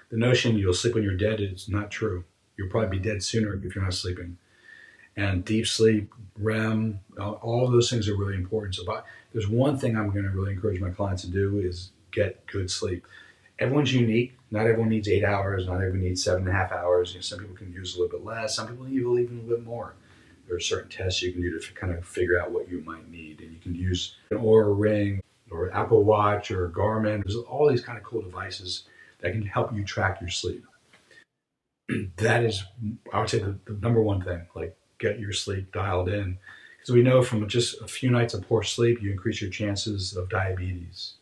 The notion you'll sleep when you're dead is not true. You'll probably be dead sooner if you're not sleeping. And deep sleep, REM, all of those things are really important. So there's one thing I'm going to really encourage my clients to do is get good sleep. Everyone's unique. Not everyone needs 8 hours. Not everyone needs 7.5 hours. Some people can use a little bit less. Some people need even a little bit more. There are certain tests you can do to kind of figure out what you might need. And you can use an Oura Ring or Apple Watch or Garmin. There's all these kind of cool devices that can help you track your sleep. That is, I would say, the number one thing. Like, get your sleep dialed in. Because we know from just a few nights of poor sleep, you increase your chances of diabetes,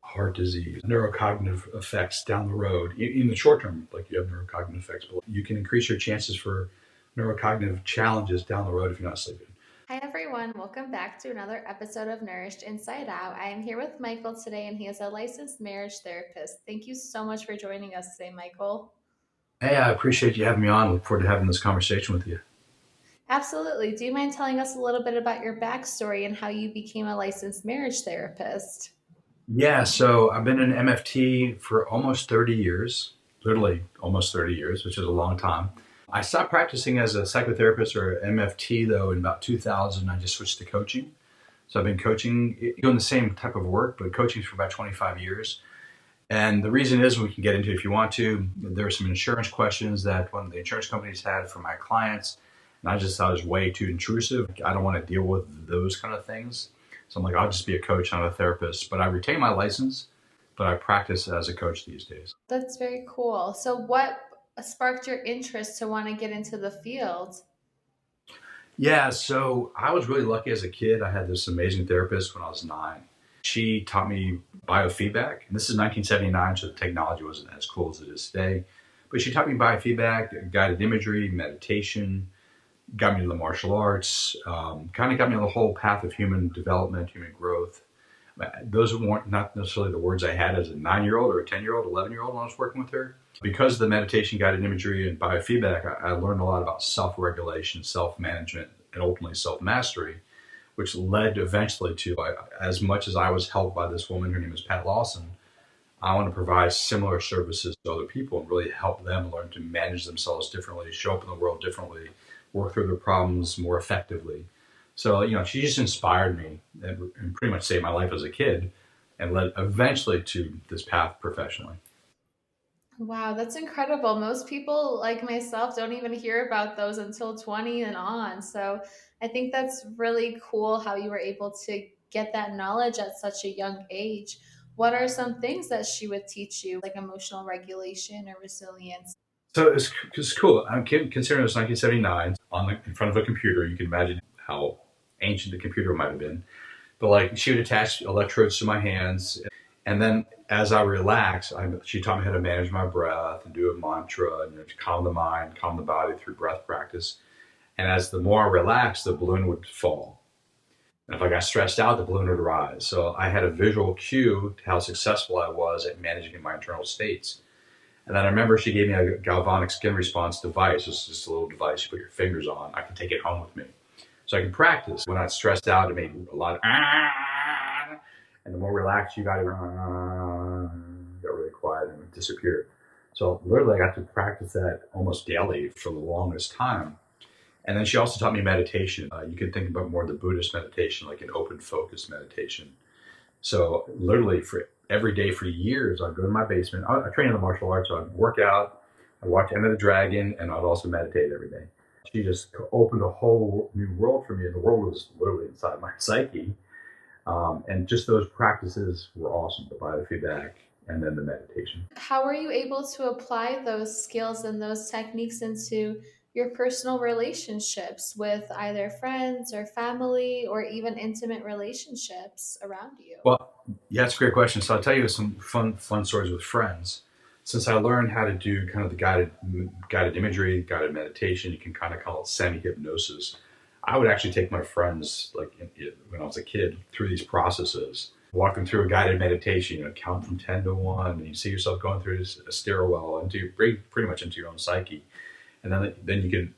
heart disease, neurocognitive effects down the road. In the short term, like you have neurocognitive effects, but you can increase your chances for neurocognitive challenges down the road if you're not sleeping. Hi everyone, welcome back to another episode of Nourished Inside Out. I am here with Michael today and he is a licensed marriage therapist. Thank you so much for joining us today, Michael. Hey, I appreciate you having me on. Look forward to having this conversation with you. Absolutely. Do you mind telling us a little bit about your backstory and how you became a licensed marriage therapist? Yeah, so I've been in MFT for almost 30 years, literally almost 30 years, which is a long time. I stopped practicing as a psychotherapist or MFT though in about 2000. I just switched to coaching. So I've been coaching, doing the same type of work, but coaching for about 25 years. And the reason is, we can get into it if you want to, there are some insurance questions that one of the insurance companies had for my clients. And I just thought it was way too intrusive. I don't want to deal with those kind of things. So I'm like, I'll just be a coach, not a therapist. But I retain my license, but I practice as a coach these days. That's very cool. So, what sparked your interest to want to get into the field? Yeah, so I was really lucky as a kid. I had this amazing therapist when I was 9. She taught me biofeedback. And this is 1979, so the technology wasn't as cool as it is today. But she taught me biofeedback, guided imagery, meditation, got me to the martial arts, kind of got me on the whole path of human development, human growth. Those weren't not necessarily the words I had as a 9-year-old or a 10-year-old, 11-year-old when I was working with her. Because of the meditation, guided imagery, and biofeedback, I learned a lot about self-regulation, self-management, and ultimately self-mastery, which led eventually to, as much as I was helped by this woman, her name is Pat Lawson, I want to provide similar services to other people and really help them learn to manage themselves differently, show up in the world differently, work through their problems more effectively. So, she just inspired me and pretty much saved my life as a kid and led eventually to this path professionally. Wow, that's incredible. Most people like myself don't even hear about those until 20 and on. So I think that's really cool how you were able to get that knowledge at such a young age. What are some things that she would teach you, like emotional regulation or resilience? So it's cool. I'm considering this 1979 in front of a computer. You can imagine how ancient the computer might have been. But like, she would attach electrodes to my hands. And then as I relax, she taught me how to manage my breath and do a mantra and to calm the mind, calm the body through breath practice. And as the more I relaxed, the balloon would fall. And if I got stressed out, the balloon would rise. So I had a visual cue to how successful I was at managing my internal states. And then I remember she gave me a galvanic skin response device. It's just a little device you put your fingers on. I can take it home with me. So I can practice. When I stressed out, it made a lot of and the more relaxed you got, it got really quiet and it disappeared. So literally I got to practice that almost daily for the longest time. And then she also taught me meditation. You can think about more the Buddhist meditation, like an open focus meditation. So literally for every day for years, I'd go to my basement. I train in the martial arts, so I'd work out, I'd watch Enter the Dragon, and I'd also meditate every day. She just opened a whole new world for me, and the world was literally inside my psyche. And just those practices were awesome, the biofeedback and then the meditation. How were you able to apply those skills and those techniques into your personal relationships with either friends or family or even intimate relationships around you? Well, yeah, that's a great question. So I'll tell you some fun stories with friends. Since I learned how to do kind of the guided imagery, guided meditation, you can kind of call it semi-hypnosis. I would actually take my friends, like when I was a kid, through these processes, walk them through a guided meditation, count from 10 to 1, and you see yourself going through a stairwell into pretty much into your own psyche. And then you can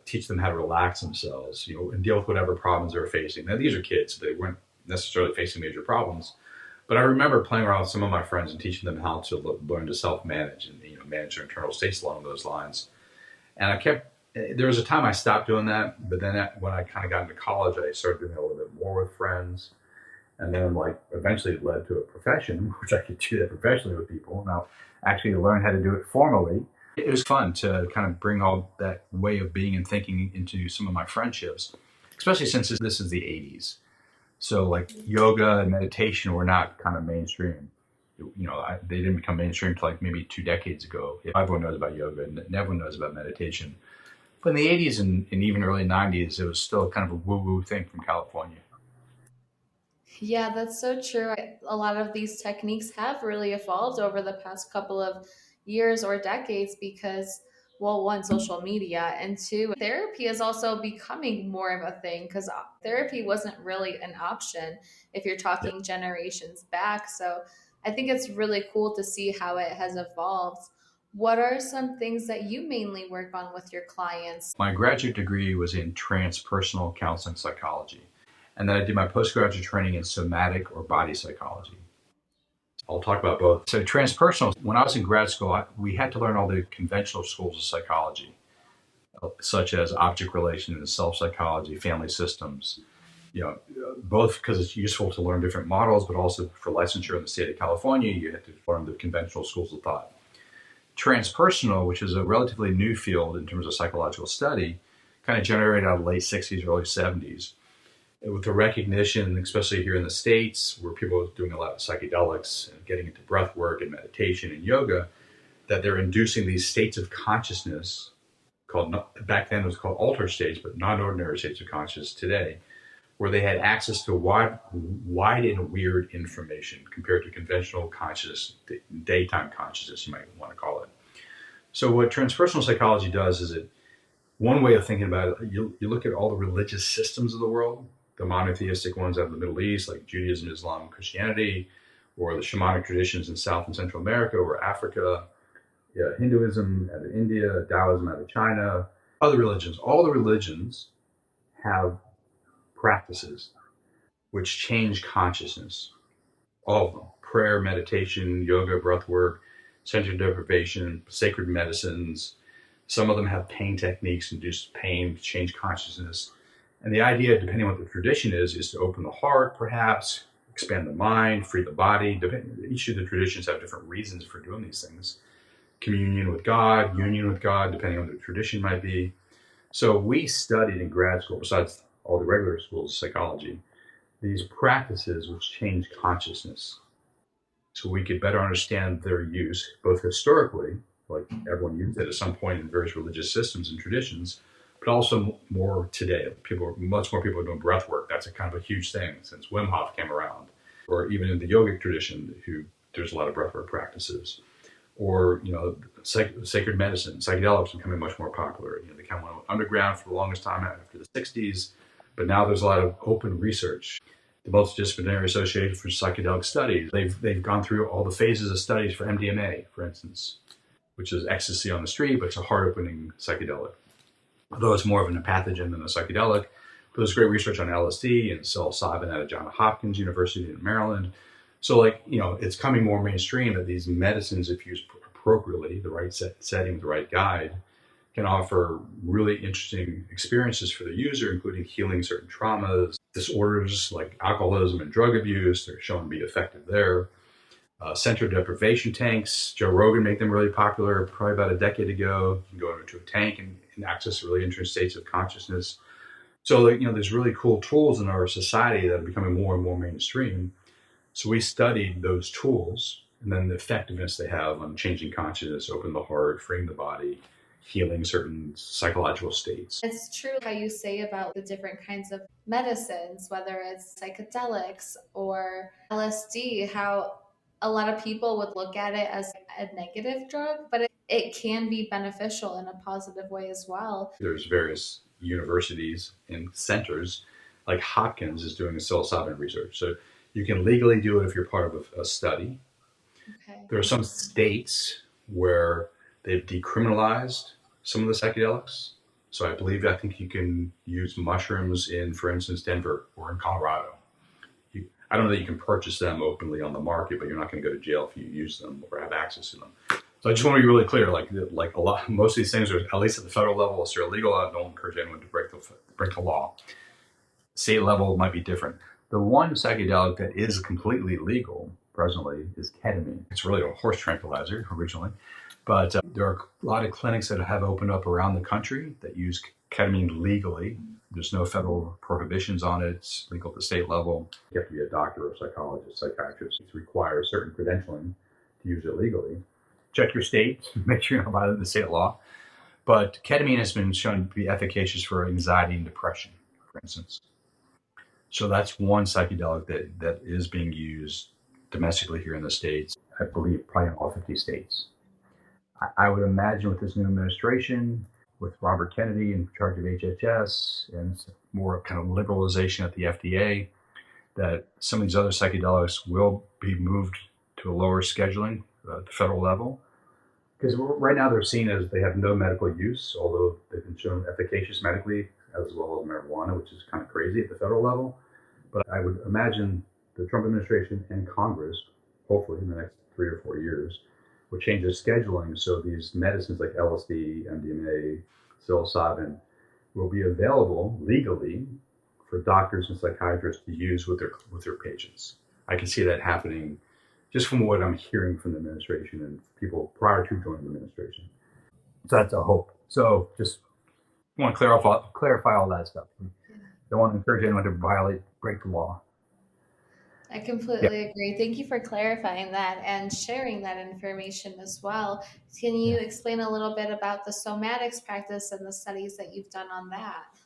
teach them how to relax themselves, and deal with whatever problems they're facing. Now, these are kids. They weren't necessarily facing major problems. But I remember playing around with some of my friends and teaching them how to learn to self-manage and, manage their internal states along those lines. And there was a time I stopped doing that, but then when I kind of got into college, I started doing it a little bit more with friends. And then like eventually it led to a profession, which I could do that professionally with people. Now actually learn how to do it formally. It was fun to kind of bring all that way of being and thinking into some of my friendships, especially since this is the 80s. So like yoga and meditation were not kind of mainstream. They didn't become mainstream until like maybe 2 decades ago. Everyone knows about yoga and everyone knows about meditation. But in the 80s and even early 90s, it was still kind of a woo-woo thing from California. Yeah, that's so true. A lot of these techniques have really evolved over the past couple of years or decades because, well, one, social media, and two, therapy is also becoming more of a thing because therapy wasn't really an option if you're Yeah. talking generations back. So I think it's really cool to see how it has evolved. What are some things that you mainly work on with your clients? My graduate degree was in transpersonal counseling psychology. And then I did my postgraduate training in somatic or body psychology. I'll talk about both. So, transpersonal, when I was in grad school, we had to learn all the conventional schools of psychology, such as object relations, self psychology, family systems. Both because it's useful to learn different models, but also for licensure in the state of California, you have to learn the conventional schools of thought. Transpersonal, which is a relatively new field in terms of psychological study, kind of generated out of the late 60s, early 70s. With the recognition, especially here in the States, where people are doing a lot of psychedelics and getting into breath work and meditation and yoga, that they're inducing these states of consciousness called, back then it was called altered states, but non-ordinary states of consciousness today, where they had access to wide and weird information compared to conventional consciousness, daytime consciousness, you might want to call it. So what transpersonal psychology does is one way of thinking about it, you look at all the religious systems of the world, the monotheistic ones out of the Middle East, like Judaism, Islam, Christianity, or the shamanic traditions in South and Central America or Africa, Hinduism out of India, Taoism out of China, other religions. All the religions have practices which change consciousness. All of them. Prayer, meditation, yoga, breath work, sensory deprivation, sacred medicines. Some of them have pain techniques, induce pain, change consciousness. And the idea, depending on what the tradition is to open the heart, perhaps, expand the mind, free the body. Each of the traditions have different reasons for doing these things. Communion with God, union with God, depending on what the tradition might be. So we studied in grad school, besides all the regular schools of psychology, these practices which change consciousness. So we could better understand their use, both historically, like everyone used it at some point in various religious systems and traditions, but also more today. Much more people are doing breath work. That's a kind of a huge thing since Wim Hof came around. Or even in the yogic tradition, there's a lot of breath work practices. Or, sacred medicine, psychedelics are becoming much more popular. They kind of went underground for the longest time after the 60s, but now there's a lot of open research. The Multidisciplinary Association for Psychedelic Studies, they've gone through all the phases of studies for MDMA, for instance, which is ecstasy on the street, but it's a heart-opening psychedelic. Although it's more of an pathogen than a psychedelic, but there's great research on LSD and psilocybin out of Johns Hopkins University in Maryland. So, it's coming more mainstream that these medicines, if used appropriately, the right setting, the right guide, can offer really interesting experiences for the user, including healing certain traumas, disorders like alcoholism and drug abuse. They're shown to be effective there. Sensory deprivation tanks. Joe Rogan made them really popular probably about a decade ago. You can go into a tank and access really interesting states of consciousness. So, there's really cool tools in our society that are becoming more and more mainstream. So we studied those tools and then the effectiveness they have on changing consciousness, opening the heart, freeing the body, healing certain psychological states. It's true how you say about the different kinds of medicines, whether it's psychedelics or LSD, how a lot of people would look at it as a negative drug, but it can be beneficial in a positive way as well. There's various universities and centers, like Hopkins is doing psilocybin research. So you can legally do it if you're part of a study. Okay. There are some states where they've decriminalized some of the psychedelics. So I think you can use mushrooms in, for instance, Denver or in Colorado. I don't know that you can purchase them openly on the market, but you're not going to go to jail if you use them or have access to them. So I just want to be really clear, like a lot, most of these things are, at least at the federal level, are illegal. I don't encourage anyone to break the law. State level might be different. The one psychedelic that is completely legal presently is ketamine. It's really a horse tranquilizer originally, but there are a lot of clinics that have opened up around the country that use ketamine legally. There's no federal prohibitions on it. It's legal at the state level. You have to be a doctor or psychologist, psychiatrist. It requires certain credentialing to use it legally. Check your state, make sure you're not violating the state law. But ketamine has been shown to be efficacious for anxiety and depression, for instance. So that's one psychedelic that is being used domestically here in the States. I believe probably in all 50 states. I would imagine with this new administration, with Robert Kennedy in charge of HHS and more kind of liberalization at the FDA, that some of these other psychedelics will be moved to a lower scheduling at the federal level. Because right now they're seen as they have no medical use, although they've been shown efficacious medically as well as marijuana, which is kind of crazy at the federal level. But I would imagine the Trump administration and Congress, hopefully in the next 3 or 4 years, will change the scheduling so these medicines like LSD, MDMA, psilocybin will be available legally for doctors and psychiatrists to use with their patients. I can see that happening just from what I'm hearing from the administration and people prior to joining the administration. So that's a hope. So just want to clarify all that stuff. Don't want to encourage anyone to break the law. I Yeah. completely agree. Thank you for clarifying that and sharing that information as well. Can you Yeah. explain a little bit about the somatics practice and the studies that you've done on that?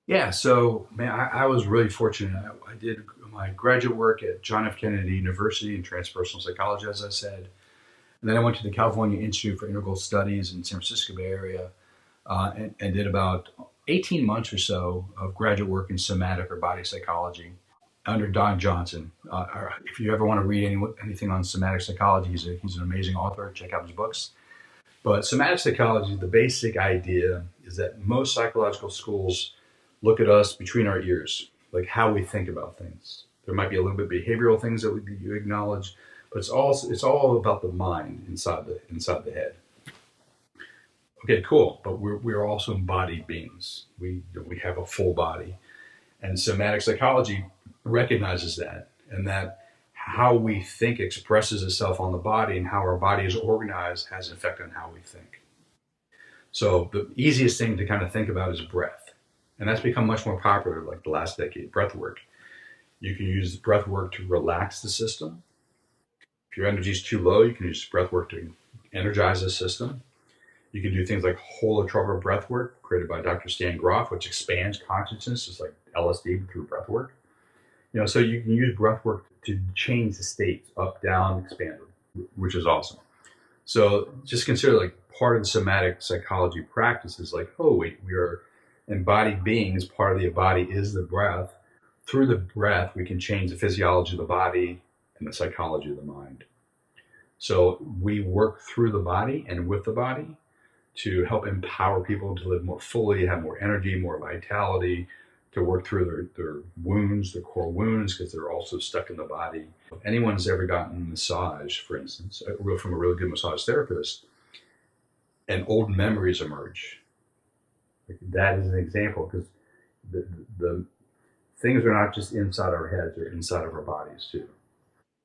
Yeah. So, man, I was really fortunate. I did my graduate work at John F. Kennedy University in transpersonal psychology, as I said. And then I went to the California Institute for Integral Studies in San Francisco Bay Area and did about 18 months or so of graduate work in somatic or body psychology under Don Johnson. If you ever want to read anything on somatic psychology, he's an amazing author. Check out his books. But somatic psychology, the basic idea is that most psychological schools look at us between our ears, like how we think about things. There might be a little bit behavioral things that you acknowledge, but it's all about the mind inside the head. Okay, cool. But we're also embodied beings. We have a full body, and somatic psychology recognizes that, and that how we think expresses itself on the body, and how our body is organized has an effect on how we think. So the easiest thing to kind of think about is breath, and that's become much more popular like the last decade. Breath work. You can use breath work to relax the system. If your energy is too low, you can use breath work to energize the system. You can do things like holotropic breath work created by Dr. Stan Grof, which expands consciousness, just like LSD through breath work. So you can use breath work to change the states up, down, expand, which is awesome. So just consider like part of the somatic psychology practice is like, oh wait, we are embodied beings. Part of the body is the breath. Through the breath, we can change the physiology of the body and the psychology of the mind. So we work through the body and with the body to help empower people to live more fully, have more energy, more vitality, to work through their wounds, their core wounds, because they're also stuck in the body. If anyone's ever gotten a massage, for instance, from a really good massage therapist, and old memories emerge. That is an example, because the things are not just inside our heads, they're inside of our bodies too.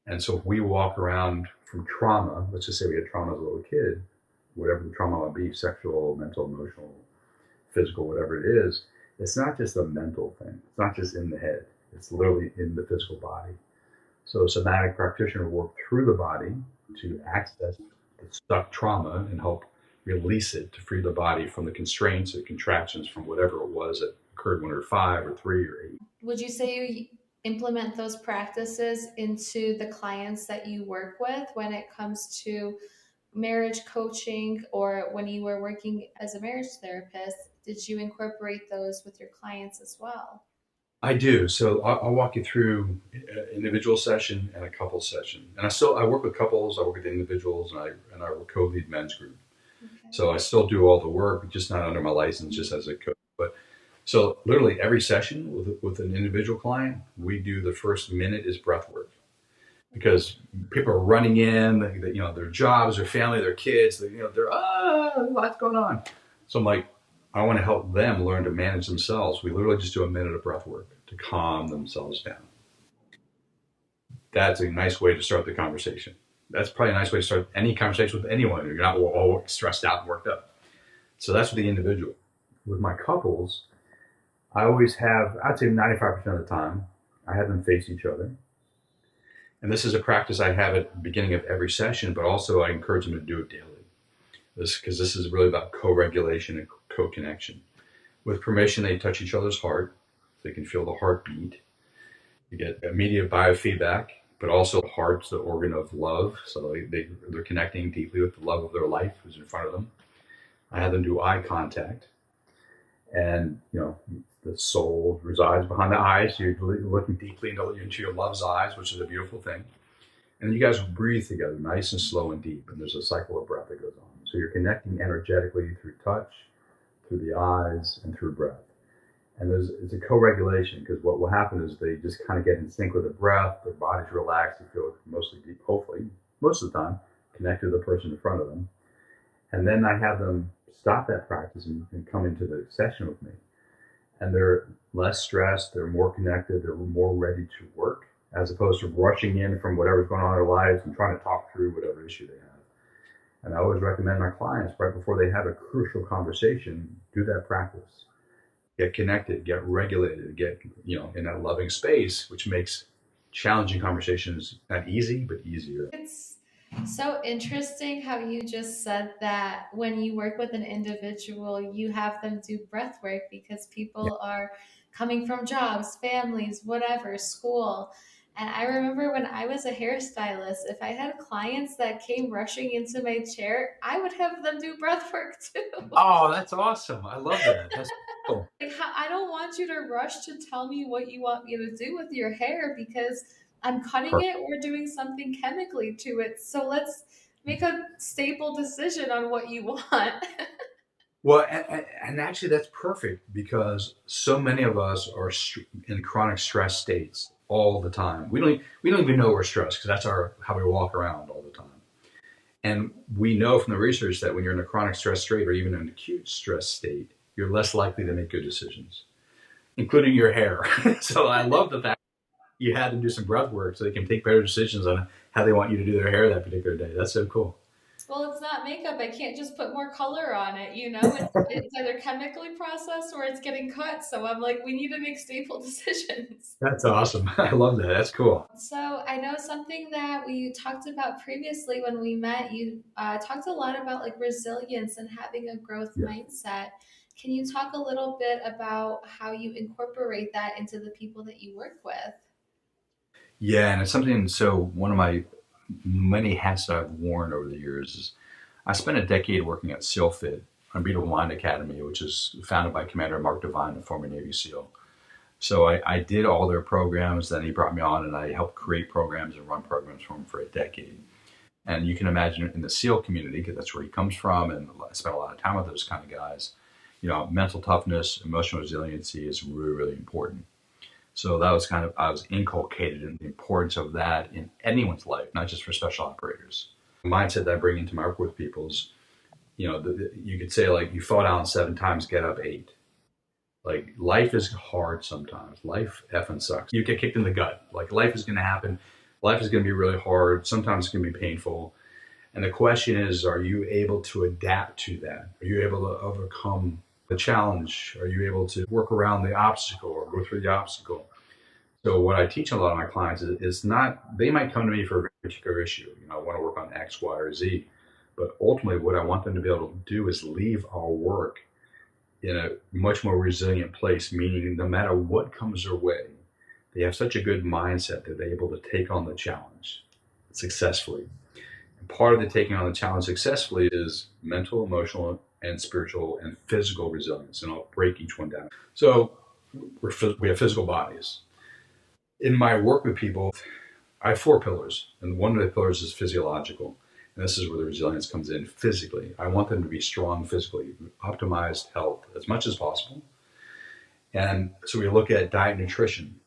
And so if we walk around from trauma, let's just say we had trauma as a little kid, whatever the trauma might be, sexual, mental, emotional, physical, whatever it is, it's not just a mental thing. It's not just in the head. It's literally in the physical body. So a somatic practitioner will work through the body to access the stuck trauma and help release it, to free the body from the constraints or contractions from whatever it was that occurred when we were 5 or 3 or 8. Would you say you implement those practices into the clients that you work with when it comes to marriage coaching, or when you were working as a marriage therapist? Did you incorporate those with your clients as well? I do. So I'll walk you through an individual session and a couple session. And I work with couples, I work with individuals, and I co-lead men's group. Okay. So I still do all the work, just not under my license, just as a coach. But so literally every session with an individual client, we do the first minute is breath work. because people are running in, their jobs, their family, their kids, they're what's going on. So I'm like, I want to help them learn to manage themselves. We literally just do a minute of breath work to calm themselves down. That's a nice way to start the conversation. That's probably a nice way to start any conversation with anyone. You're not all stressed out and worked up. So that's with the individual. With my couples, I always have, I'd say 95% of the time, I have them face each other. And this is a practice I have at the beginning of every session, but also I encourage them to do it daily. Because this is really about co-regulation and co-connection. With permission, they touch each other's heart. They can feel the heartbeat. You get immediate biofeedback, but also the heart's the organ of love. So they're connecting deeply with the love of their life who's in front of them. I have them do eye contact. And, the soul resides behind the eyes. You're looking deeply into your love's eyes, which is a beautiful thing. And you guys breathe together, nice and slow and deep. And there's a cycle of breath that goes on. So you're connecting energetically through touch, through the eyes, and through breath. And it's a co-regulation, because what will happen is they just kind of get in sync with the breath. Their body's relaxed. They feel mostly deep, hopefully, most of the time, connected to the person in front of them. And then I have them stop that practice and come into the session with me. And they're less stressed, they're more connected, they're more ready to work, as opposed to rushing in from whatever's going on in their lives and trying to talk through whatever issue they have. And I always recommend my clients, right before they have a crucial conversation, do that practice. Get connected, get regulated, get in that loving space, which makes challenging conversations not easy, but easier. It's so interesting how you just said that when you work with an individual, you have them do breath work because Yeah. people are coming from jobs, families, whatever, school. And I remember when I was a hairstylist, if I had clients that came rushing into my chair, I would have them do breath work too. Oh, that's awesome. I love that. That's cool. Like, I don't want you to rush to tell me what you want me to do with your hair because I'm cutting Perfect. it or doing something chemically to it. So let's make a stable decision on what you want. Well, and actually, that's perfect because so many of us are in chronic stress states all the time. We don't even know we're stressed because that's how we walk around all the time. And we know from the research that when you're in a chronic stress state or even an acute stress state, you're less likely to make good decisions, including your hair. So I love the fact you had to do some breath work so they can take better decisions on how they want you to do their hair that particular day. That's so cool. Well, it's not makeup. I can't just put more color on it. It's either chemically processed or it's getting cut. So I'm like, we need to make stable decisions. That's awesome. I love that. That's cool. So I know something that we talked about previously when we met. You talked a lot about like resilience and having a growth Yeah. mindset. Can you talk a little bit about how you incorporate that into the people that you work with? Yeah, and it's something. So one of my many hats that I've worn over the years is I spent a decade working at SEALFIT, Unbeatable Mind Academy, which is founded by Commander Mark Devine, a former Navy SEAL. So I did all their programs. Then he brought me on, and I helped create programs and run programs for him for a decade. And you can imagine in the SEAL community, because that's where he comes from, and I spent a lot of time with those kind of guys. Mental toughness, emotional resiliency is really, really important. So that was I was inculcated in the importance of that in anyone's life, not just for special operators. The mindset that I bring into my work with people is, you could say like you fall down 7 times, get up 8. Like life is hard sometimes. Life effing sucks. You get kicked in the gut. Like life is going to happen. Life is going to be really hard. Sometimes it's going to be painful. And the question is, are you able to adapt to that? Are you able to overcome the challenge? Are you able to work around the obstacle or go through the obstacle? So what I teach a lot of my clients is not, they might come to me for a very particular issue. I want to work on X, Y, or Z. But ultimately what I want them to be able to do is leave our work in a much more resilient place, meaning no matter what comes their way, they have such a good mindset that they're able to take on the challenge successfully. And part of the taking on the challenge successfully is mental, emotional, and spiritual and physical resilience. And I'll break each one down. So we have physical bodies. In my work with people, I have 4 pillars, and one of the pillars is physiological. And this is where the resilience comes in physically. I want them to be strong physically, optimized health as much as possible. And so we look at diet and nutrition.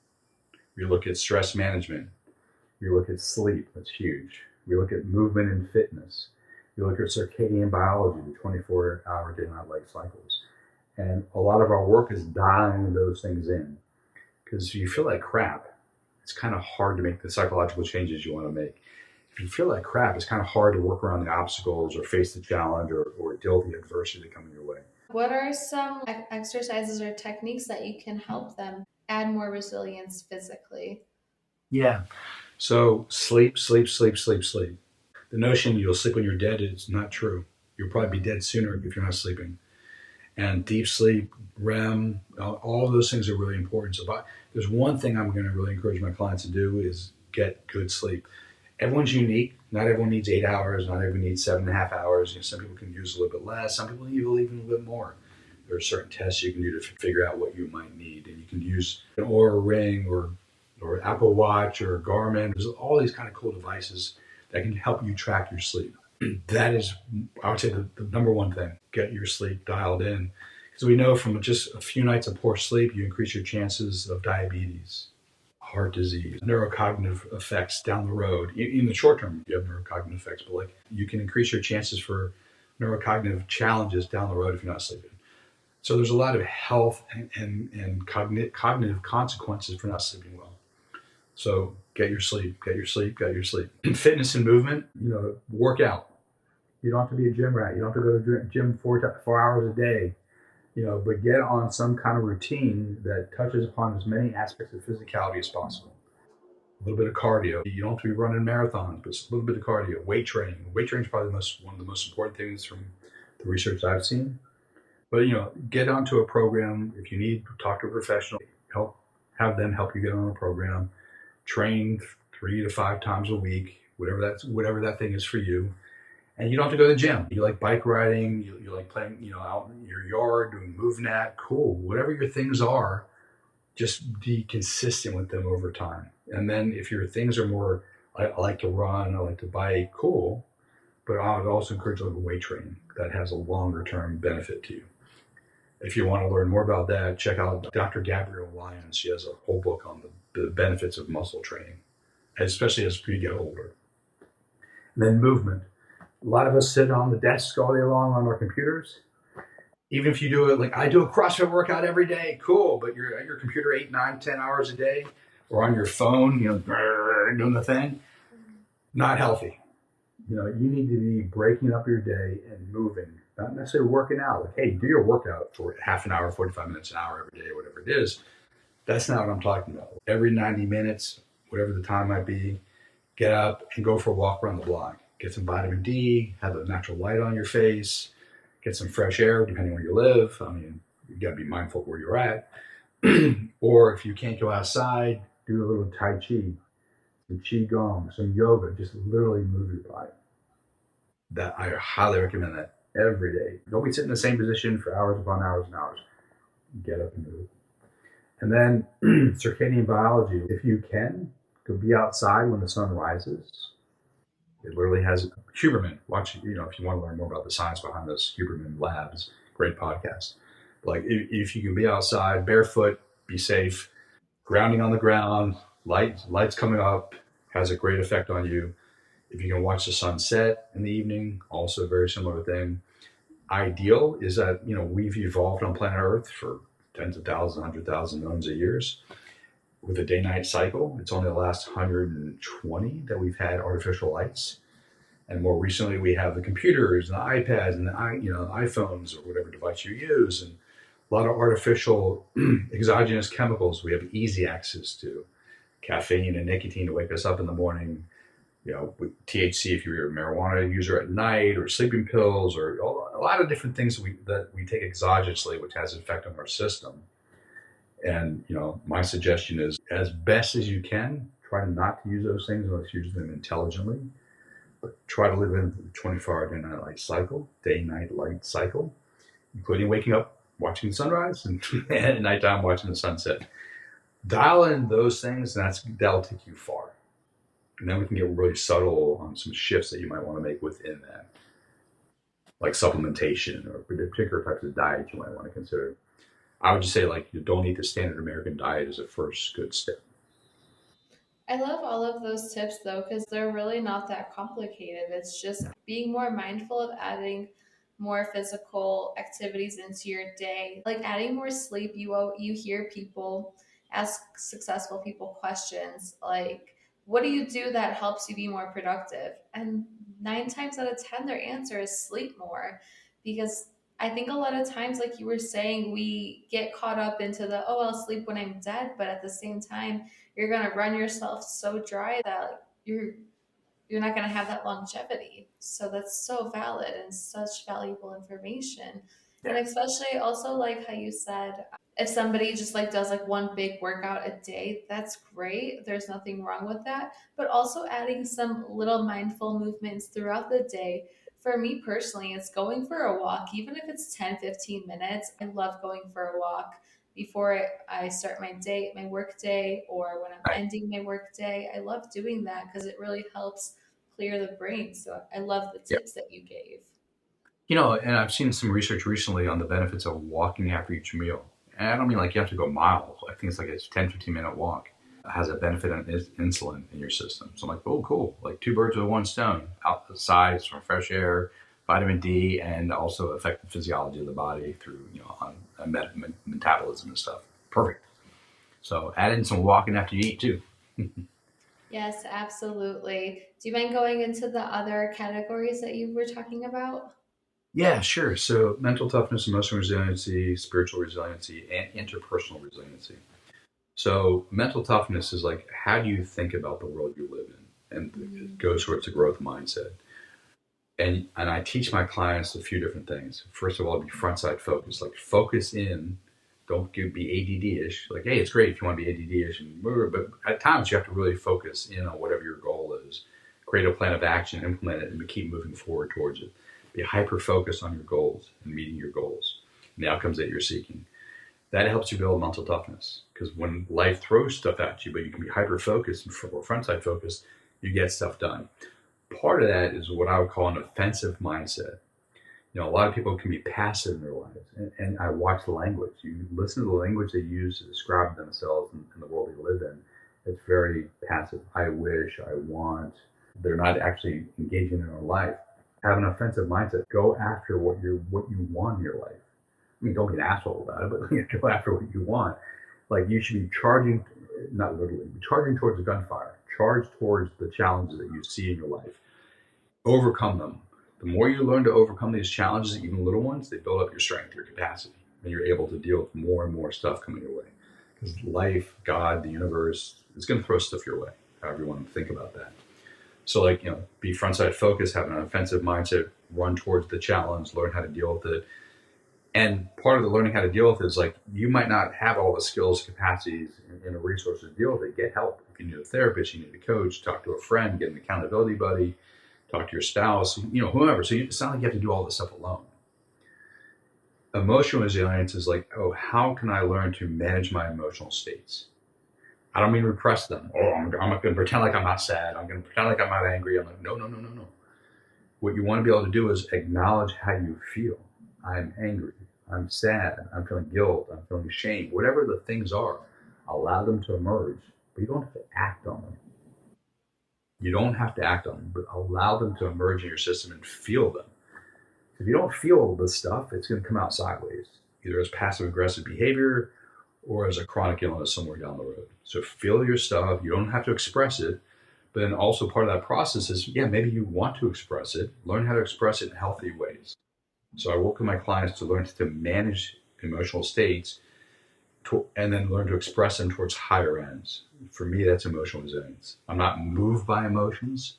We look at stress management. We look at sleep, that's huge. We look at movement and fitness. We look at circadian biology, the 24-hour day-night light cycles. And a lot of our work is dialing those things in. Because if you feel like crap, it's kind of hard to make the psychological changes you want to make. If you feel like crap, it's kind of hard to work around the obstacles or face the challenge or deal with the adversity coming your way. What are some exercises or techniques that you can help them add more resilience physically? Yeah. So sleep, sleep, sleep, sleep, sleep. The notion you'll sleep when you're dead is not true. You'll probably be dead sooner if you're not sleeping. And deep sleep, REM, all of those things are really important. So there's one thing I'm going to really encourage my clients to do is get good sleep. Everyone's unique. Not everyone needs 8 hours. Not everyone needs 7.5 hours. Some people can use a little bit less. Some people need even a little bit more. There are certain tests you can do to figure out what you might need. And you can use an Oura Ring or Apple Watch or Garmin. There's all these kind of cool devices that can help you track your sleep. That is, I would say, the number one thing. Get your sleep dialed in. Because we know from just a few nights of poor sleep, you increase your chances of diabetes, heart disease, neurocognitive effects down the road. In the short term, you have neurocognitive effects, but like you can increase your chances for neurocognitive challenges down the road if you're not sleeping. So there's a lot of health and cognitive consequences for not sleeping well. So get your sleep, get your sleep, get your sleep. Fitness and movement, work out. You don't have to be a gym rat. You don't have to go to the gym 4 hours a day, but get on some kind of routine that touches upon as many aspects of physicality as possible. A little bit of cardio. You don't have to be running marathons, but a little bit of cardio. Weight training. Weight training is probably one of the most important things from the research I've seen. But get onto a program. If you need, talk to a professional. Have them help you get on a program. Train 3 to 5 times a week, whatever that thing is for you. And you don't have to go to the gym. You like bike riding. You like playing, out in your yard doing MoveNat. Cool. Whatever your things are, just be consistent with them over time. And then if your things are more, I like to run, I like to bike, cool. But I would also encourage a little weight training that has a longer term benefit to you. If you want to learn more about that, check out Dr. Gabrielle Lyons. She has a whole book on the benefits of muscle training, especially as we get older. And then movement. A lot of us sit on the desk all day long on our computers. Even if you do it, like I do a CrossFit workout every day, cool, but you're at your computer 8, 9, 10 hours a day or on your phone, doing the thing, not healthy. You need to be breaking up your day and moving, not necessarily working out. Like, hey, do your workout for half an hour, 45 minutes, an hour every day, whatever it is. That's not what I'm talking about. Every 90 minutes, whatever the time might be, get up and go for a walk around the block. Get some vitamin D, have a natural light on your face, get some fresh air, depending where you live. I mean, you got to be mindful of where you're at. Or if you can't go outside, do a little Tai Chi, some Qigong, some yoga, just literally move your body. That I highly recommend that every day. Don't be sitting in the same position for hours upon hours and hours. Get up and move. And then circadian biology, if you can, go be outside when the sun rises. It literally has Huberman. Watch, if you want to learn more about the science behind those Huberman labs, great podcast. Like if you can be outside barefoot, be safe, grounding on the ground, lights coming up, has a great effect on you. If you can watch the sunset in the evening, also a very similar thing. Ideal is that, we've evolved on planet Earth for tens of thousands, 100,000, millions of years with a day-night cycle. It's only the last 120 that we've had artificial lights. And more recently, we have the computers and the iPads and the iPhones or whatever device you use, and a lot of artificial exogenous chemicals we have easy access to. Caffeine and nicotine to wake us up in the morning. With THC if you're a marijuana user at night, or sleeping pills, or a lot of different things that we take exogenously, which has an effect on our system. And, my suggestion is, as best as you can, try not to use those things unless you use them intelligently. But try to live in the 24-hour day-night light cycle, day-night light cycle, including waking up, watching the sunrise, and at nighttime watching the sunset. Dial in those things, and that'll take you far. And then we can get really subtle on some shifts that you might want to make within that, like supplementation or particular types of diet you might want to consider. I would just say, you don't eat the standard American diet as a first good step. I love all of those tips though, because they're really not that complicated. It's just being more mindful of adding more physical activities into your day, like adding more sleep. You hear people ask successful people questions like, "What do you do that helps you be more productive?" And 9 times out of 10, their answer is sleep more, because I think a lot of times, like you were saying, we get caught up into the, "Oh, I'll sleep when I'm dead," but at the same time you're going to run yourself so dry that like, you're not going to have that longevity. So that's so valid and such valuable information. And Yeah. especially also like how you said, if somebody just like does like one big workout a day, that's great. There's nothing wrong with that. But also adding some little mindful movements throughout the day. For me personally, it's going for a walk, even if it's 10-15 minutes. I love going for a walk before I start my day, my work day, or when I'm Right. ending my work day. I love doing that because it really helps clear the brain. So I love the Yeah. tips that you gave. And I've seen some research recently on the benefits of walking after each meal. And I don't mean like you have to go miles. I think it's like a 10, 15-minute walk. It has a benefit on insulin in your system. So I'm like, oh, cool. Like two birds with one stone. Outside, some fresh air, vitamin D, and also affect the physiology of the body through, on metabolism and stuff. Perfect. So add in some walking after you eat too. Yes, absolutely. Do you mind going into the other categories that you were talking about? Yeah, sure. So mental toughness, emotional resiliency, spiritual resiliency, and interpersonal resiliency. So mental toughness is like, how do you think about the world you live in? And it Mm. goes towards a growth mindset. And I teach my clients a few different things. First of all, be front side focused. Like focus in. Don't be ADD-ish. Like, hey, it's great if you want to be ADD-ish, but at times you have to really focus in on whatever your goal is. Create a plan of action, implement it, and keep moving forward towards it. Be hyper focused on your goals and meeting your goals and the outcomes that you're seeking. That helps you build mental toughness because when life throws stuff at you, but you can be hyper focused and front side focused, you get stuff done. Part of that is what I would call an offensive mindset. A lot of people can be passive in their lives, and I watch the language. You listen to the language they use to describe themselves in the world they live in. It's very passive. I wish, I want. They're not actually engaging in their life. Have an offensive mindset. Go after what you want in your life. I mean, don't be an asshole about it, but go after what you want. Like you should be charging, not literally, but charging towards the gunfire. Charge towards the challenges that you see in your life. Overcome them. The more you learn to overcome these challenges, even little ones, they build up your strength, your capacity, and you're able to deal with more and more stuff coming your way. Because life, God, the universe is going to throw stuff your way, however you want to think about that. So, like, be frontside focused, have an offensive mindset, run towards the challenge, learn how to deal with it. And part of the learning how to deal with it is like you might not have all the skills, capacities, and the resources to deal with it. Get help. If you need a therapist, you need a coach, talk to a friend, get an accountability buddy, talk to your spouse, whoever. So it's not like you have to do all this stuff alone. Emotional resilience is like, oh, how can I learn to manage my emotional states? I don't mean repress them. Oh, I'm going to pretend like I'm not sad. I'm going to pretend like I'm not angry. I'm like, no, no, no, no, no. What you want to be able to do is acknowledge how you feel. I'm angry. I'm sad. I'm feeling guilt. I'm feeling shame. Whatever the things are, allow them to emerge. But you don't have to act on them. You don't have to act on them, but allow them to emerge in your system and feel them. If you don't feel this stuff, it's going to come out sideways, either as passive aggressive behavior or as a chronic illness somewhere down the road. So feel your stuff. You don't have to express it. But then also part of that process is, yeah, maybe you want to express it. Learn how to express it in healthy ways. So I work with my clients to learn to manage emotional states and then learn to express them towards higher ends. For me, that's emotional resilience. I'm not moved by emotions,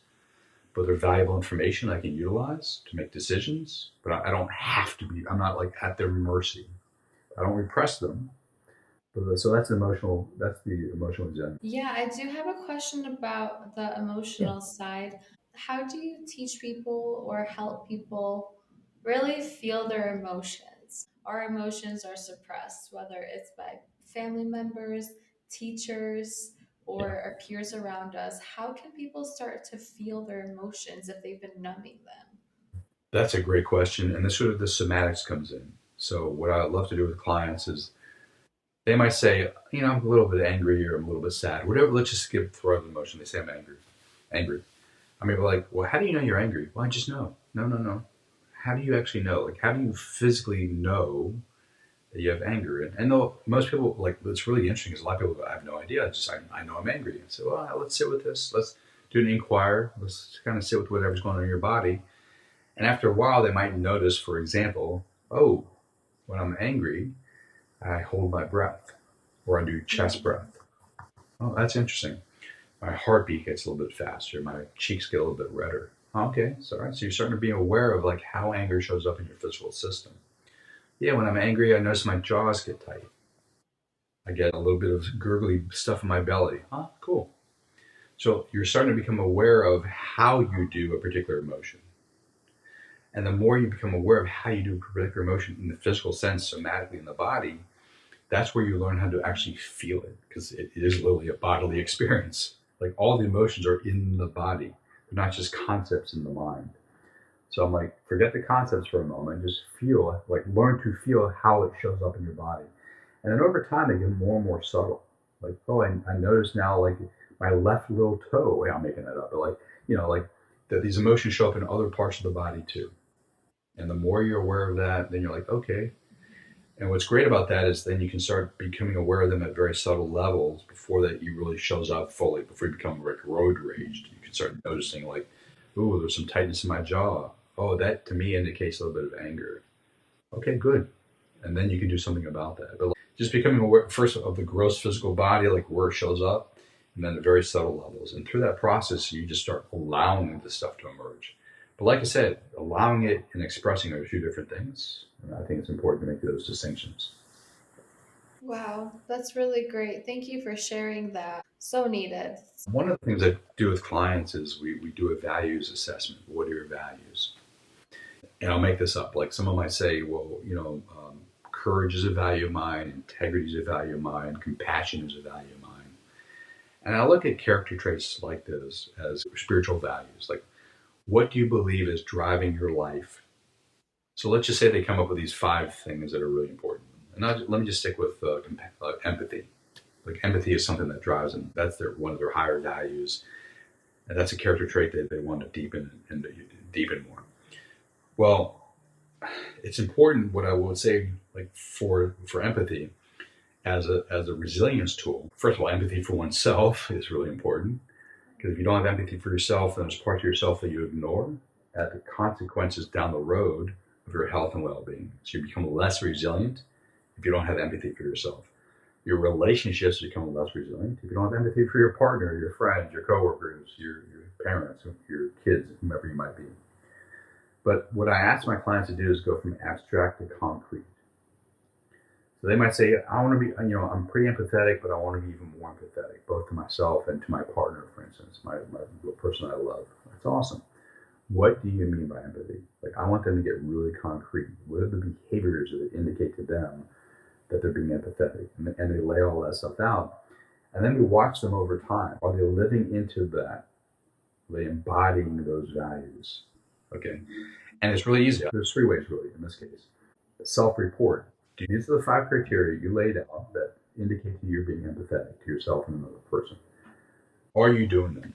but they're valuable information I can utilize to make decisions. But I don't have to be. I'm not like at their mercy. I don't repress them. So that's emotional. That's the emotional resilience. Yeah, I do have a question about the Yeah. emotional side. How do you teach people or help people really feel their emotions? Our emotions are suppressed, whether it's by family members, teachers, or Yeah. our peers around us. How can people start to feel their emotions if they've been numbing them? That's a great question, and this sort of the somatics comes in. So what I love to do with clients is They might say, I'm a little bit angry or I'm a little bit sad, whatever. Let's just throw the emotion. They say I'm angry. Angry. I mean, like, well, how do you know you're angry? Well, I just know. No, no, no. How do you actually know? Like, how do you physically know that you have anger? And though most people, like, it's really interesting because a lot of people go, I have no idea. I know I'm angry. And so, well, let's sit with this. Let's do an inquire. Let's kind of sit with whatever's going on in your body. And after a while, they might notice, for example, oh, when I'm angry, I hold my breath or I do chest breath. Oh, that's interesting. My heartbeat gets a little bit faster. My cheeks get a little bit redder. Okay, so all right. So you're starting to be aware of like how anger shows up in your physical system. Yeah, when I'm angry, I notice my jaws get tight. I get a little bit of gurgly stuff in my belly. Cool. So you're starting to become aware of how you do a particular emotion. And the more you become aware of how you do a particular emotion in the physical sense, somatically in the body, that's where you learn how to actually feel it, because it is literally a bodily experience. Like all the emotions are in the body. They're not just concepts in the mind. So I'm like, forget the concepts for a moment. Just feel, like learn to feel how it shows up in your body. And then over time, they get more and more subtle. Like, oh, I notice now, like my left little toe. Wait, I'm making that up. But like, like that these emotions show up in other parts of the body too. And the more you're aware of that, then you're like, okay. And what's great about that is then you can start becoming aware of them at very subtle levels before that you really shows up fully, before you become like road raged. You can start noticing like, ooh, there's some tightness in my jaw. Oh, that to me indicates a little bit of anger. Okay, good. And then you can do something about that. But like, just becoming aware first of the gross physical body, like where it shows up, and then the very subtle levels. And through that process, you just start allowing this stuff to emerge. But like I said, allowing it and expressing are two different things. And I think it's important to make those distinctions. Wow, that's really great. Thank you for sharing that. So needed. One of the things I do with clients is we do a values assessment. What are your values? And I'll make this up. Like someone might say, well, courage is a value of mine, integrity is a value of mine, compassion is a value of mine. And I look at character traits like this as spiritual values. Like, what do you believe is driving your life? So let's just say they come up with these 5 things that are really important. And let me just stick with empathy. Like empathy is something that drives them. That's one of their higher values, and that's a character trait that they want to deepen more. Well, it's important. What I would say, like for empathy, as a resilience tool. First of all, empathy for oneself is really important, because if you don't have empathy for yourself, then there's parts of yourself that you ignore at the consequences down the road of your health and well-being. So you become less resilient if you don't have empathy for yourself. Your relationships become less resilient if you don't have empathy for your partner, your friends, your coworkers, your parents, your kids, whomever you might be. But what I ask my clients to do is go from abstract to concrete. So they might say, I want to be, I'm pretty empathetic, but I want to be even more empathetic, both to myself and to my partner, for instance, the person I love. That's awesome. What do you mean by empathy? Like, I want them to get really concrete. What are the behaviors that indicate to them that they're being empathetic? And they lay all that stuff out. And then we watch them over time. Are they living into that? Are they embodying those values? Okay. And it's really easy. There's 3 ways, really, in this case. Self-report. These are the 5 criteria you laid out that indicate that you're being empathetic to yourself and another person. Are you doing them?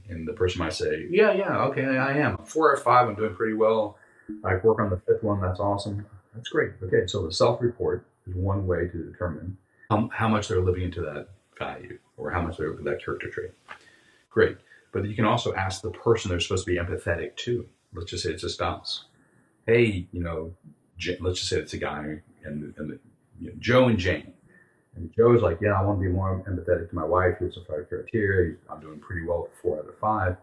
And the person might say, yeah, okay, I am. 4 or 5, I'm doing pretty well. I work on the 5th one, that's awesome. That's great. Okay, so the self-report is one way to determine how much they're living into that value or how much they're that character trait. Great. But you can also ask the person they're supposed to be empathetic to. Let's just say it's a spouse. Hey, let's just say it's a guy and Joe and Jane. And Joe's like, yeah, I want to be more empathetic to my wife. Here's the 5 criteria. I'm doing pretty well for 4 out of 5.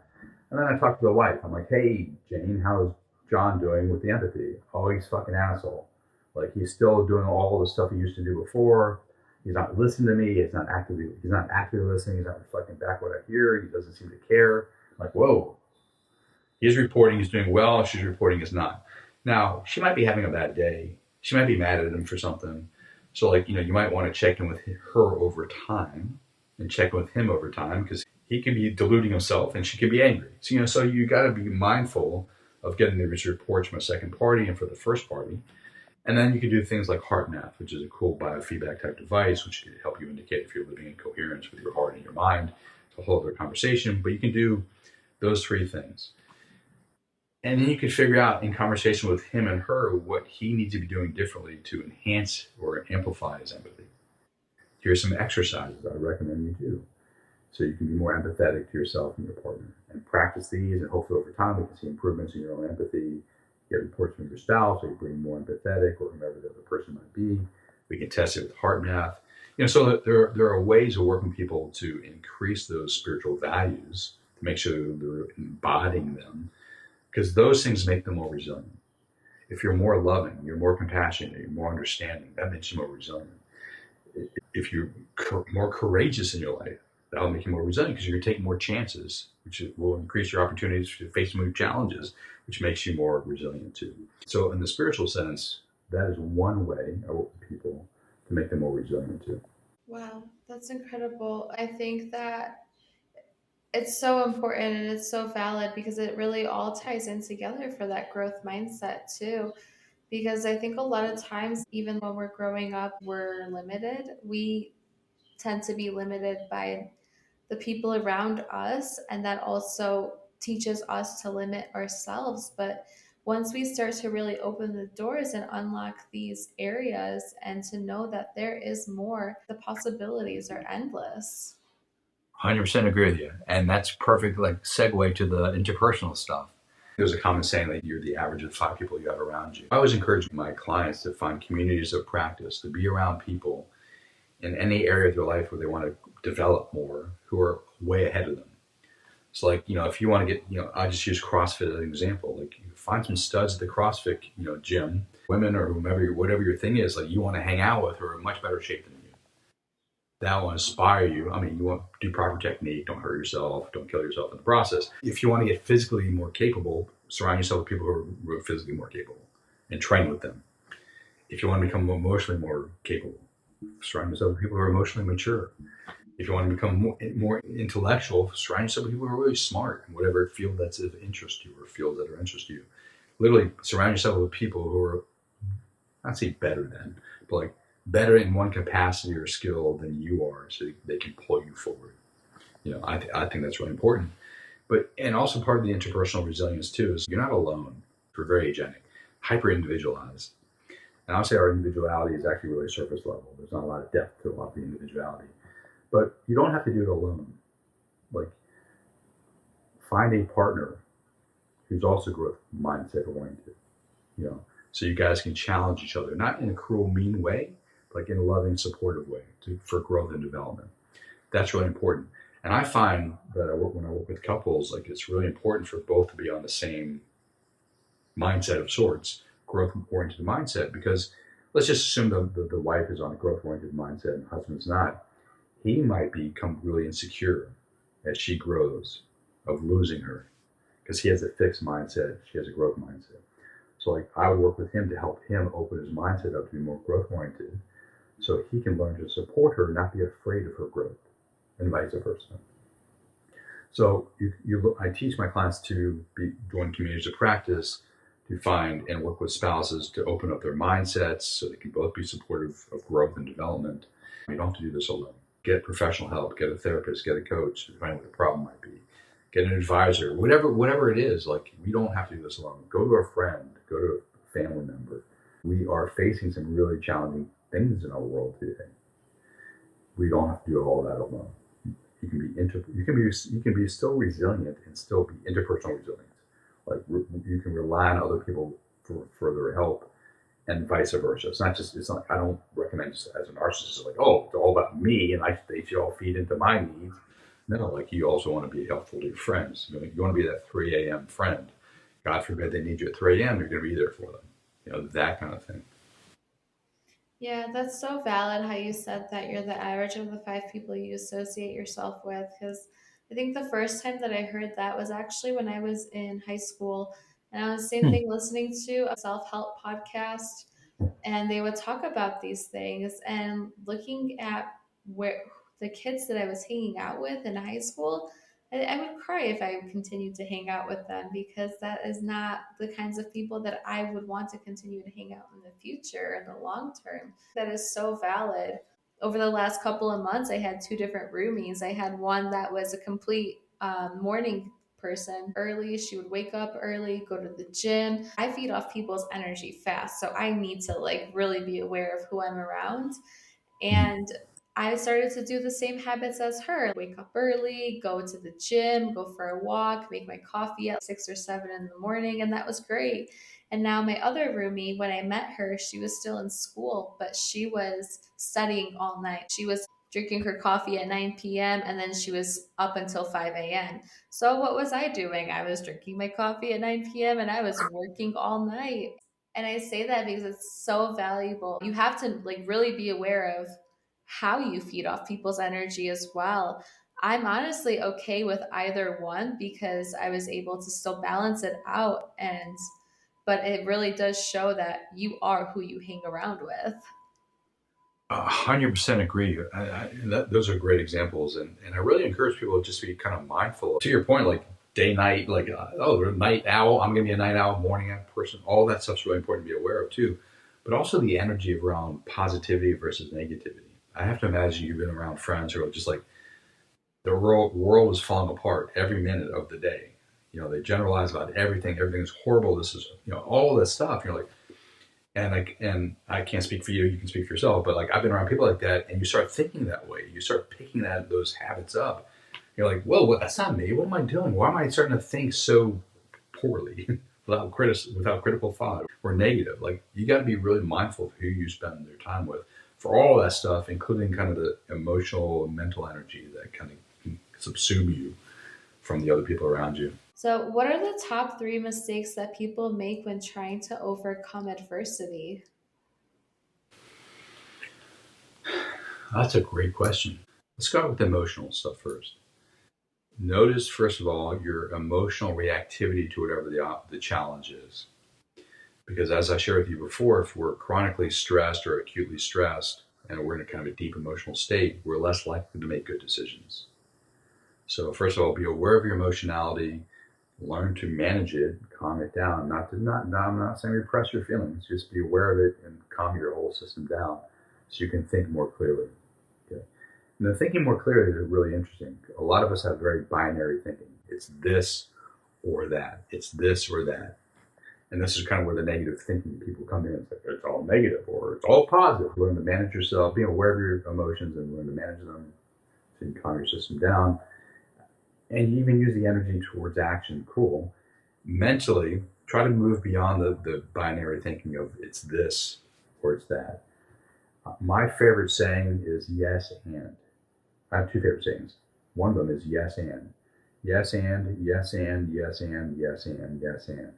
And then I talk to the wife. I'm like, hey, Jane, how's John doing with the empathy? Oh, he's fucking asshole. Like, he's still doing all the stuff he used to do before. He's not listening to me. He's not actively listening. He's not reflecting back what I hear. He doesn't seem to care. I'm like, whoa. He's reporting he's doing well. She's reporting he's not. Now, she might be having a bad day. She might be mad at him for something. So, like, you might want to check in with her over time and check in with him over time, because he could be deluding himself and she could be angry. So, so you got to be mindful of getting these reports from a second party and for the first party. And then you can do things like heart math, which is a cool biofeedback type device, which can help you indicate if you're living in coherence with your heart and your mind. It's a whole other conversation, but you can do those three things. And then you can figure out in conversation with him and her what he needs to be doing differently to enhance or amplify his empathy. Here's some exercises I recommend you do so you can be more empathetic to yourself and your partner. And practice these, and hopefully over time we can see improvements in your own empathy. Get reports from your spouse, or you bring more empathetic, or whomever the other person might be. We can test it with heart math. So that there are ways of working with people to increase those spiritual values, to make sure that they're embodying them, because those things make them more resilient. If you're more loving, you're more compassionate, you're more understanding, that makes you more resilient. If you're more courageous in your life, that'll make you more resilient because you're going to take more chances, which will increase your opportunities to face new challenges, which makes you more resilient too. So in the spiritual sense, that is one way I work with people to make them more resilient too. Wow, that's incredible. I think that it's so important and it's so valid because it really all ties in together for that growth mindset too. Because I think a lot of times, even when we're growing up, we're limited. We tend to be limited by the people around us, and that also teaches us to limit ourselves. But once we start to really open the doors and unlock these areas and to know that there is more, the possibilities are endless. 100% agree with you. And that's perfect, like, segue to the interpersonal stuff. There's a common saying that you're the average of 5 people you have around you. I always encourage my clients to find communities of practice, to be around people in any area of their life where they want to develop more, who are way ahead of them. So, like, if you want to get, I just use CrossFit as an example. Like, you find some studs at the CrossFit, gym, women or whomever, whatever your thing is, like, you want to hang out with, who are in much better shape than you. That will inspire you. I mean, you want to do proper technique, don't hurt yourself, don't kill yourself in the process. If you want to get physically more capable, surround yourself with people who are physically more capable and train with them. If you want to become emotionally more capable, surround yourself with people who are emotionally mature. If you want to become more intellectual, surround yourself with people who are really smart in whatever field that's of interest to you or fields that are interest to you. Literally, surround yourself with people who are, not say better than, but like better in one capacity or skill than you are, so they can pull you forward. I think that's really important. And also part of the interpersonal resilience too is you're not alone. We're very agenic, hyper individualized. And I'll say our individuality is actually really surface level. There's not a lot of depth to a lot of the individuality. But you don't have to do it alone. Like, find a partner who's also growth mindset oriented, you know, so you guys can challenge each other, not in a cruel, mean way, but like in a loving, supportive way for growth and development. That's really important. And I find that when I work with couples, like, it's really important for both to be on the same mindset of sorts, growth oriented mindset, because let's just assume the wife is on a growth oriented mindset and the husband's not. He might become really insecure as she grows of losing her because he has a fixed mindset, she has a growth mindset. So, like, I would work with him to help him open his mindset up to be more growth oriented so he can learn to support her, not be afraid of her growth, and vice versa. So I teach my clients to join communities of practice, to find and work with spouses to open up their mindsets so they can both be supportive of growth and development. You don't have to do this alone. Get professional help, get a therapist, get a coach, find what the problem might be, get an advisor, whatever it is. Like, we don't have to do this alone. Go to a friend, go to a family member. We are facing some really challenging things in our world today. We don't have to do all that alone. You can be still resilient and still be interpersonal resilient. Like, you can rely on other people for further help, and vice versa. It's not. I don't recommend as a narcissist, like, oh, it's all about me and they should all feed into my needs. No, like, you also want to be helpful to your friends. You want to be that 3 a.m. friend. God forbid they need you at 3 a.m. You're going to be there for them. That kind of thing. Yeah, that's so valid how you said that you're the average of the 5 people you associate yourself with. Because I think the first time that I heard that was actually when I was in high school. And I was, same Hmm. thing, listening to a self help podcast, and they would talk about these things and looking at where the kids that I was hanging out with in high school, I would cry if I continued to hang out with them, because that is not the kinds of people that I would want to continue to hang out in the future in the long term. That is so valid. Over the last couple of months, I had two different roomies. I had one that was a complete morning person. Early, she would wake up early, go to the gym. I feed off people's energy fast, so I need to like really be aware of who I'm around. Mhm. And I started to do the same habits as her: wake up early, go to the gym, go for a walk, make my coffee at 6 or 7 in the morning. And that was great. And now, my other roomie, when I met her, she was still in school, but she was studying all night. She was drinking her coffee at 9 p.m. and then she was up until 5 a.m. So, what was I doing? I was drinking my coffee at 9 p.m. and I was working all night. And I say that because it's so valuable. You have to like really be aware of how you feed off people's energy as well. I'm honestly okay with either one because I was able to still balance it out. And but it really does show that you are who you hang around with. 100% agree. Those are great examples, and I really encourage people to just be kind of mindful. To your point, like day night, like oh, night owl. I'm going to be a night owl, morning owl person. All that stuff's really important to be aware of too, but also the energy around positivity versus negativity. I have to imagine you've been around friends who are just like the world is falling apart every minute of the day. They generalize about everything. Everything's horrible. This is all this stuff. You're like, and I can't speak for you. You can speak for yourself. But like I've been around people like that, and you start thinking that way. You start picking those habits up. You're like, whoa, that's not me. What am I doing? Why am I starting to think so poorly without critical thought or negative? Like you got to be really mindful of who you spend your time with for all that stuff, including kind of the emotional and mental energy that kind of can subsume you from the other people around you. So, what are the top three mistakes that people make when trying to overcome adversity? That's a great question. Let's start with the emotional stuff first. Notice, first of all, your emotional reactivity to whatever the challenge is. Because as I shared with you before, if we're chronically stressed or acutely stressed and we're in a kind of a deep emotional state, we're less likely to make good decisions. So first of all, be aware of your emotionality, learn to manage it, calm it down. I'm not saying repress your feelings, just be aware of it and calm your whole system down so you can think more clearly. Okay. And the thinking more clearly is really interesting. A lot of us have very binary thinking. It's this or that. It's this or that. And this is kind of where the negative thinking people come in. It's like it's all negative or it's all positive. Learn to manage yourself, being aware of your emotions and learn to manage them so you can calm your system down. And you even use the energy towards action. Cool. Mentally, try to move beyond the binary thinking of it's this or it's that. My favorite saying is yes and. I have two favorite sayings. One of them is yes and. Yes and, yes and, yes and, yes and, yes and.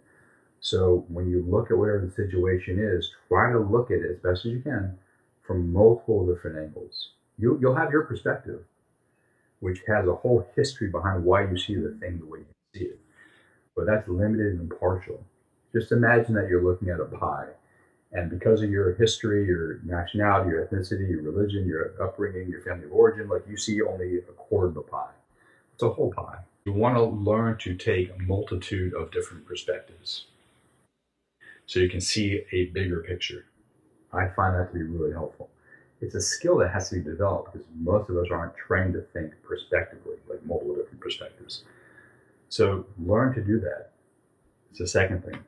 So when you look at whatever the situation is, try to look at it as best as you can from multiple different angles. You'll have your perspective, which has a whole history behind why you see the thing the way you see it. But that's limited and partial. Just imagine that you're looking at a pie, and because of your history, your nationality, your ethnicity, your religion, your upbringing, your family of origin, like you see only a quarter of the pie. It's a whole pie. You want to learn to take a multitude of different perspectives so you can see a bigger picture. I find that to be really helpful. It's a skill that has to be developed because most of us aren't trained to think prospectively, like multiple different perspectives. So learn to do that. It's the second thing.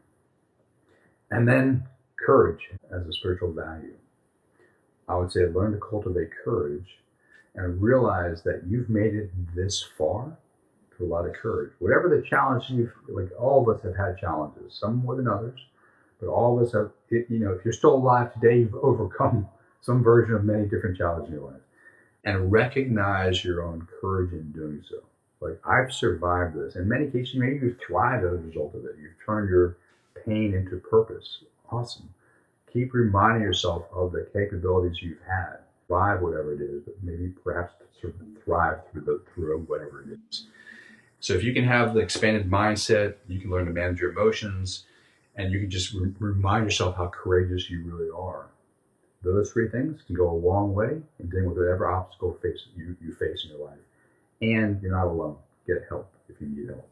And then courage as a spiritual value. I would say learn to cultivate courage and realize that you've made it this far through a lot of courage. Whatever the challenge like all of us have had challenges, some more than others, but all of us have, if you're still alive today, you've overcome some version of many different challenges in your life. And recognize your own courage in doing so. Like, I've survived this. In many cases, maybe you've thrived as a result of it. You've turned your pain into purpose. Awesome. Keep reminding yourself of the capabilities you've had. Survive whatever it is, but maybe perhaps sort of thrive through whatever it is. So if you can have the expanded mindset, you can learn to manage your emotions, and you can just remind yourself how courageous you really are. Those three things can go a long way in dealing with whatever obstacle you face in your life. And you're not alone. get help if you need help.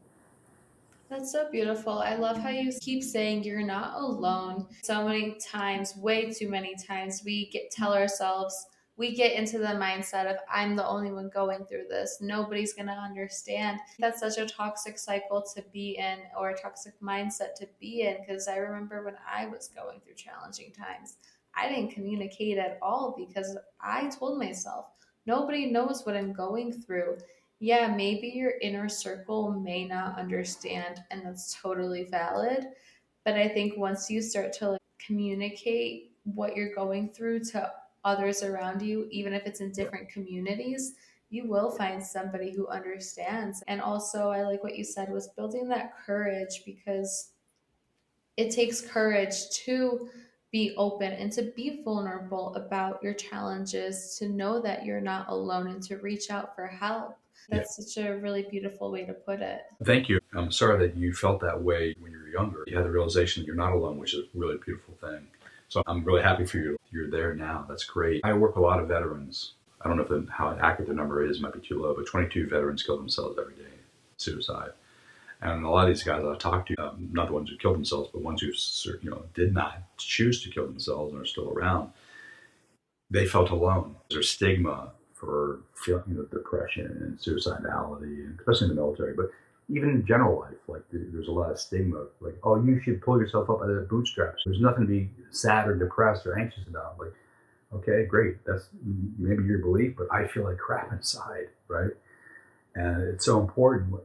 That's so beautiful. I love how you keep saying you're not alone. So many times, way too many times, tell ourselves, we get into the mindset of I'm the only one going through this. Nobody's going to understand. That's such a toxic cycle to be in, or a toxic mindset to be in, because I remember when I was going through challenging times, I didn't communicate at all because I told myself, nobody knows what I'm going through. Yeah, maybe your inner circle may not understand, and that's totally valid. But I think once you start to communicate what you're going through to others around you, even if it's in different communities, you will find somebody who understands. And also, I like what you said was building that courage, because it takes courage to be open and to be vulnerable about your challenges, to know that you're not alone and to reach out for help. Yeah. That's such a really beautiful way to put it. Thank you. I'm sorry that you felt that way when you were younger. You had the realization that you're not alone, which is a really beautiful thing. So I'm really happy for you. You're there now. That's great. I work with a lot of veterans. I don't know how accurate the number is, it might be too low, but 22 veterans kill themselves every day, suicide. And a lot of these guys I talk to, not the ones who killed themselves, but ones who did not choose to kill themselves and are still around, they felt alone. There's stigma for feeling depression and suicidality, especially in the military, but even in general life, like there's a lot of stigma, like, oh, you should pull yourself up by the bootstraps. There's nothing to be sad or depressed or anxious about. Like, okay, great, that's maybe your belief, but I feel like crap inside, right? And it's so important,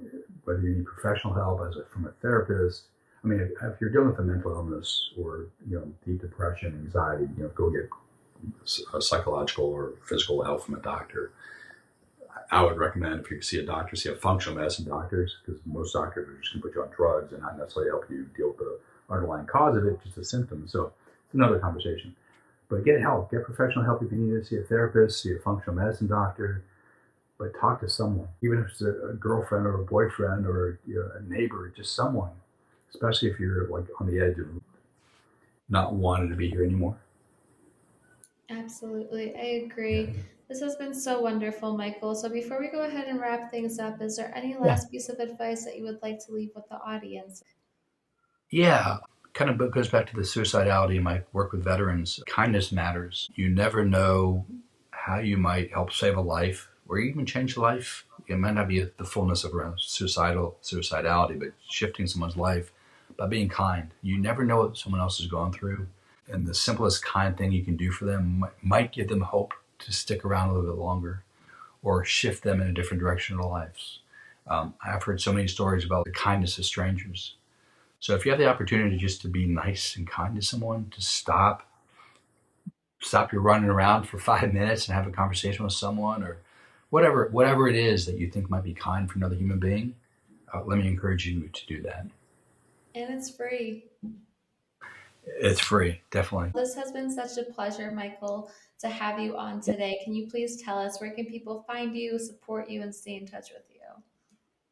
whether you need professional help from a therapist. I mean, if you're dealing with a mental illness or deep depression, anxiety, go get a psychological or physical help from a doctor. I would recommend, if you see a doctor, see a functional medicine doctors, because most doctors are just going to put you on drugs and not necessarily help you deal with the underlying cause of it, just a symptom. So it's another conversation. But get help, get professional help if you need to see a therapist, see a functional medicine doctor, but talk to someone, even if it's a girlfriend or a boyfriend or a neighbor, just someone, especially if you're like on the edge of not wanting to be here anymore. Absolutely. I Yeah. agree. This has been so wonderful, Michael. So before we go ahead and wrap things up, is there any Yeah. last piece of advice that you would like to leave with the audience? Yeah. Kind of goes back to the suicidality in my work with veterans. Kindness matters. You never know how you might help save a life or even change a life. It might not be the fullness of around suicidality, but shifting someone's life by being kind. You never know what someone else has gone through. And the simplest kind thing you can do for them might give them hope to stick around a little bit longer or shift them in a different direction in their lives. I've heard so many stories about the kindness of strangers. So if you have the opportunity just to be nice and kind to someone, to stop your running around for 5 minutes and have a conversation with someone, or whatever it is that you think might be kind for another human being, let me encourage you to do that. And it's free. It's free, definitely. This has been such a pleasure, Michael, to have you on today. Can you please tell us, where can people find you, support you, and stay in touch with you?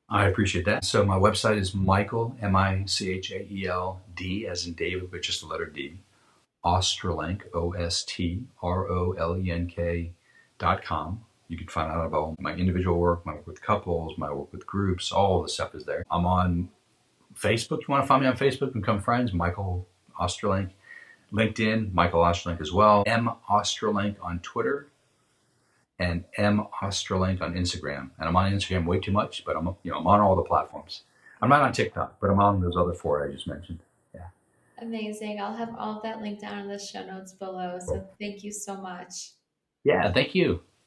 I appreciate that. So my website is Michael, Michaeld, as in David, but just the letter D, Ostrolenk, Ostrolenk.com. You can find out about my individual work, my work with couples, my work with groups, all the stuff is there. I'm on Facebook. You want to find me on Facebook and become friends, Michael Ostrolenk. LinkedIn, Michael Ostrolenk as well. M Ostrolenk on Twitter and M Ostrolenk on Instagram. And I'm on Instagram way too much, but I'm on all the platforms. I'm not on TikTok, but I'm on those other four I just mentioned. Yeah. Amazing. I'll have all of that linked down in the show notes below. So thank you so much. Yeah, thank you.